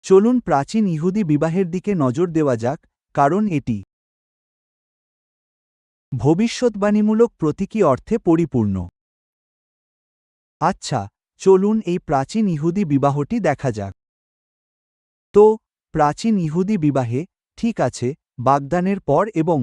চলুন প্রাচীন ইহুদি বিবাহের দিকে নজর দেওয়া যাক, কারণ এটি ভবিষ্যদ্বাণীমূলক প্রতীকী অর্থে পরিপূর্ণ। আচ্ছা, চলুন এই প্রাচীন ইহুদি বিবাহটি দেখা যাক। তো প্রাচীন ইহুদি বিবাহে, ঠিক আছে, বাগদানের পর এবং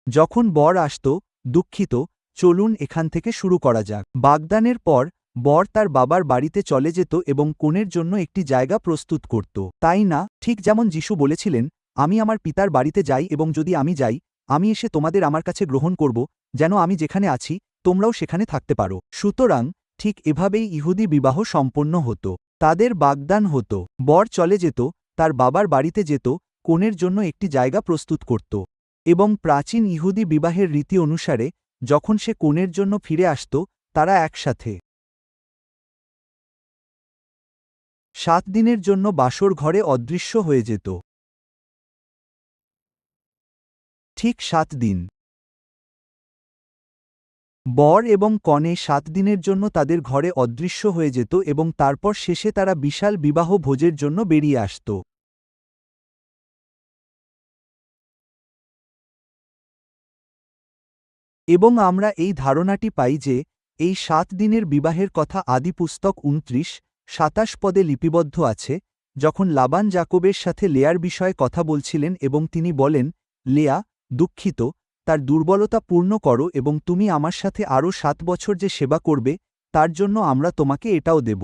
যখন বর আসত, দুঃখিত, চলুন এখান থেকে শুরু করা যাক। বাগদানের পর বর তার বাবার বাড়িতে চলে যেত এবং কনের জন্য একটি জায়গা প্রস্তুত করত, তাই না? ঠিক যেমন যিশু বলেছিলেন, আমি আমার পিতার বাড়িতে যাই এবং যদি আমি যাই, আমি এসে তোমাদের আমার কাছে গ্রহণ করব, যেন আমি যেখানে আছি তোমরাও সেখানে থাকতে পারো। সুতরাং ঠিক এভাবেই ইহুদি বিবাহ সম্পন্ন হতো। তাদের বাগদান হতো, বর চলে যেত, তার বাবার বাড়িতে যেত, কনের জন্য একটি জায়গা প্রস্তুত করত, এবং প্রাচীন ইহুদি বিবাহের রীতি অনুসারে যখন সে কনের জন্য ফিরে আসত, তারা একসাথে 7 দিনের জন্য বাসর ঘরে অদৃশ্য হয়ে যেত। ঠিক 7 দিন। বর এবং কনে 7 দিনের জন্য তাদের ঘরে অদৃশ্য হয়ে যেত এবং তারপর শেষে তারা বিশাল বিবাহ ভোজের জন্য বেরিয়ে আসত। এবং আমরা এই ধারণাটি পাই যে এই 7 দিনের বিবাহের কথা আদিপুস্তক 29:27 পদে লিপিবদ্ধ আছে, যখন লাবান যাকোবের সাথে লেয়ার বিষয়ে কথা বলছিলেন এবং তিনি বলেন, লেয়া, দুঃখিত, তার দুর্বলতা পূর্ণ করো এবং তুমি আমার সাথে আরও 7 বছর যে সেবা করবে, তার জন্য আমরা তোমাকে এটাও দেব।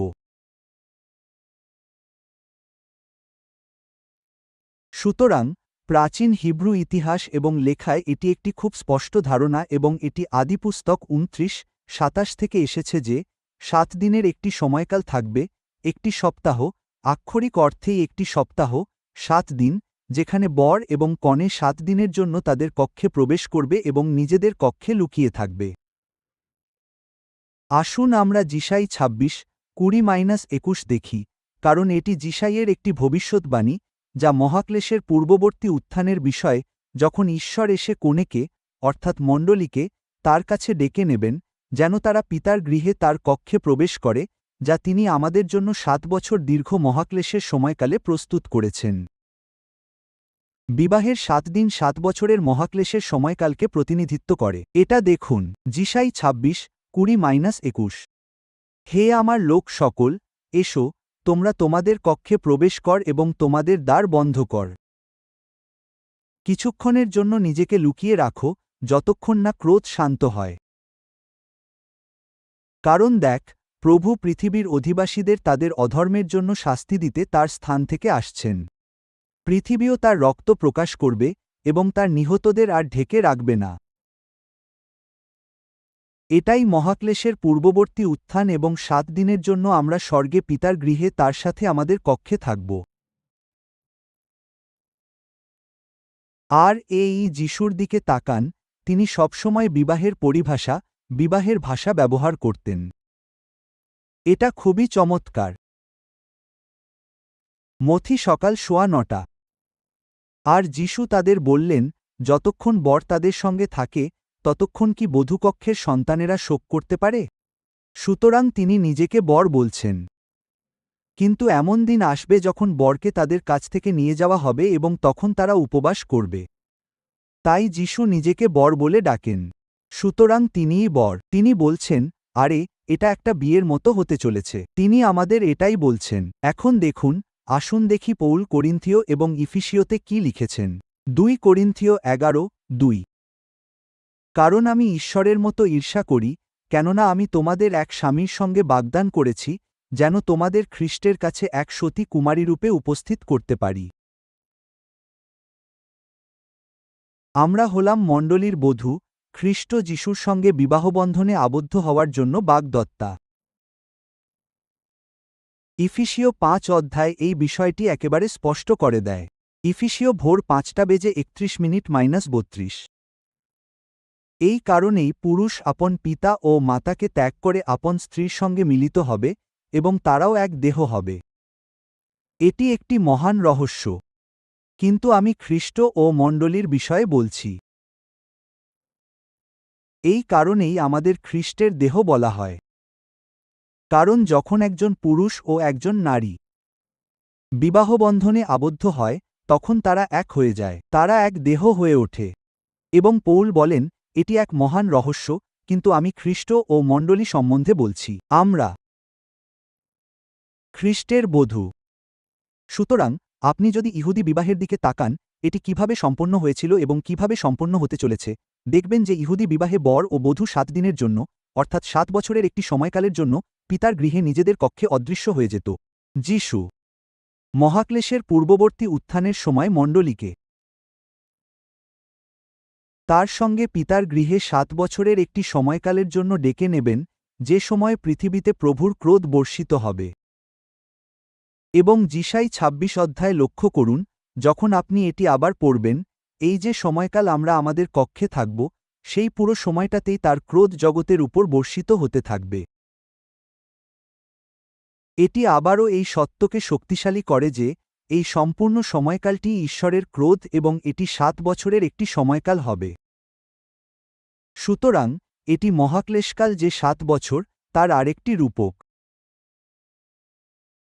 সুতরাং প্রাচীন হিব্রু ইতিহাস এবং লেখায় এটি একটি খুব স্পষ্ট ধারণা এবং এটি আদিপুস্তক 29:27 থেকে এসেছে যে 7 দিনের একটি সময়কাল থাকবে, একটি সপ্তাহ, আক্ষরিক অর্থেই একটি সপ্তাহ, 7 দিন, যেখানে বর এবং কনে 7 দিনের জন্য তাদের কক্ষে প্রবেশ করবে এবং নিজেদের কক্ষে লুকিয়ে থাকবে। আসুন আমরা যিশাই 26:20-21 দেখি, কারণ এটি যিশাইয়ের একটি ভবিষ্যদ্বাণী, যা মহাক্লেশের পূর্ববর্তী উত্থানের বিষয়, যখন ঈশ্বর এসে কনেকে, অর্থাৎ মণ্ডলীকে, তার কাছে ডেকে নেবেন, যেন তারা পিতার গৃহে তার কক্ষে প্রবেশ করে, যা তিনি আমাদের জন্য 7 বছর দীর্ঘ মহাক্লেশের সময়কালে প্রস্তুত করেছেন। বিবাহের 7 দিন 7 বছরের মহাক্লেশের সময়কালকে প্রতিনিধিত্ব করে। এটা দেখুন, যিশাই 26:20-21। হে আমার লোক সকল, এসো, তোমরা তোমাদের কক্ষে প্রবেশ কর এবং তোমাদের দ্বার বন্ধ কর। কিছুক্ষণের জন্য নিজেকে লুকিয়ে রাখো, যতক্ষণ না ক্রোধ শান্ত হয়। কারণ দেখ, প্রভু পৃথিবীর অধিবাসীদের তাদের অধর্মের জন্য শাস্তি দিতে তার স্থান থেকে আসছেন। পৃথিবীও তার রক্ত প্রকাশ করবে এবং তার নিহতদের আর ঢেকে রাখবে না। এটাই মহাক্লেশের পূর্ববর্তী উত্থান এবং 7 দিনের জন্য আমরা স্বর্গে পিতার গৃহে তার সাথে আমাদের কক্ষে থাকব। আর এই যিশুর দিকে তাকান, তিনি সবসময় বিবাহের পরিভাষা, বিবাহের ভাষা ব্যবহার করতেন। এটা খুবই চমৎকার। মথি সকাল 9:15। আর যিশু তাদের বললেন, যতক্ষণ বর তাদের সঙ্গে থাকে, ততক্ষণ কি বধূকক্ষের সন্তানেরা শোক করতে পারে? সুতরাং তিনি নিজেকে বর বলছেন। কিন্তু এমন দিন আসবে যখন বরকে তাদের কাছ থেকে নিয়ে যাওয়া হবে এবং তখন তারা উপবাস করবে। তাই যিশু নিজেকে বর বলে ডাকেন। সুতরাং তিনিই বর। তিনি বলছেন, আরে, এটা একটা বিয়ের মতো হতে চলেছে। তিনি আমাদের এটাই বলছেন। এখন দেখুন, আসুন দেখি পৌল করিন্থীয় এবং ইফিসীয়তে কি লিখেছেন। 2 করিন্থীয় 11:2। কারণ আমি ঈশ্বরের মতো ঈর্ষা করি, কেননা আমি তোমাদের এক স্বামীর সঙ্গে বাগদান করেছি, যেন তোমাদের খ্রিস্টের কাছে এক সতী কুমারীরূপে উপস্থিত করতে পারি। আমরা হলাম মণ্ডলীর বধূ, খ্রিস্ট যিশুর সঙ্গে বিবাহবন্ধনে আবদ্ধ হওয়ার জন্য বাগদত্তা। ইফিসীয় 5 অধ্যায় এই বিষয়টি একেবারে স্পষ্ট করে দেয়। ইফিসীয় ভোর 5:31 এই কারণেই পুরুষ আপন পিতা ও মাতাকে ত্যাগ করে আপন স্ত্রীর সঙ্গে মিলিত হবে এবং তারাও এক দেহ হবে। এটি একটি মহান রহস্য। কিন্তু আমি খ্রিস্ট ও মণ্ডলীর বিষয়ে বলছি। এই কারণেই আমাদের খ্রিস্টের দেহ বলা হয়। কারণ যখন একজন পুরুষ ও একজন নারী বিবাহবন্ধনে আবদ্ধ হয়, তখন তারা এক হয়ে যায়, তারা এক দেহ হয়ে ওঠে। এবং পৌল বলেন, এটি এক মহান রহস্য, কিন্তু আমি খ্রিস্ট ও মণ্ডলী সম্বন্ধে বলছি। আমরা খ্রিস্টের বধূ। সুতরাং আপনি যদি ইহুদি বিবাহের দিকে তাকান, এটি কিভাবে সম্পন্ন হয়েছিল এবং কিভাবে সম্পন্ন হতে চলেছে, দেখবেন যে ইহুদি বিবাহে বর ও বধূ 7 দিনের জন্য, অর্থাৎ 7 বছরের একটি সময়কালের জন্য পিতার গৃহে নিজেদের কক্ষে অদৃশ্য হয়ে যেত। যিশু মহাক্লেশের পূর্ববর্তী উত্থানের সময় মণ্ডলীকে তার সঙ্গে পিতার গৃহে 7 বছরের একটি সময়কালের জন্য ডেকে নেবেন, যে সময় পৃথিবীতে প্রভুর ক্রোধ বর্ষিত হবে। এবং যিশাই 26 অধ্যায় লক্ষ্য করুন, যখন আপনি এটি আবার পড়বেন, এই যে সময়কাল আমরা আমাদের কক্ষে থাকব, সেই পুরো সময়টাতেই তার ক্রোধ জগতের উপর বর্ষিত হতে থাকবে। এটি আবারও এই সত্যকে শক্তিশালী করে যে, এই সম্পূর্ণ সময়কালটি ঈশ্বরের ক্রোধ এবং এটি 7 বছরের একটি সময়কাল হবে। সুতরাং এটি মহাক্লেশকাল যে 7 বছর, তার আরেকটি রূপক।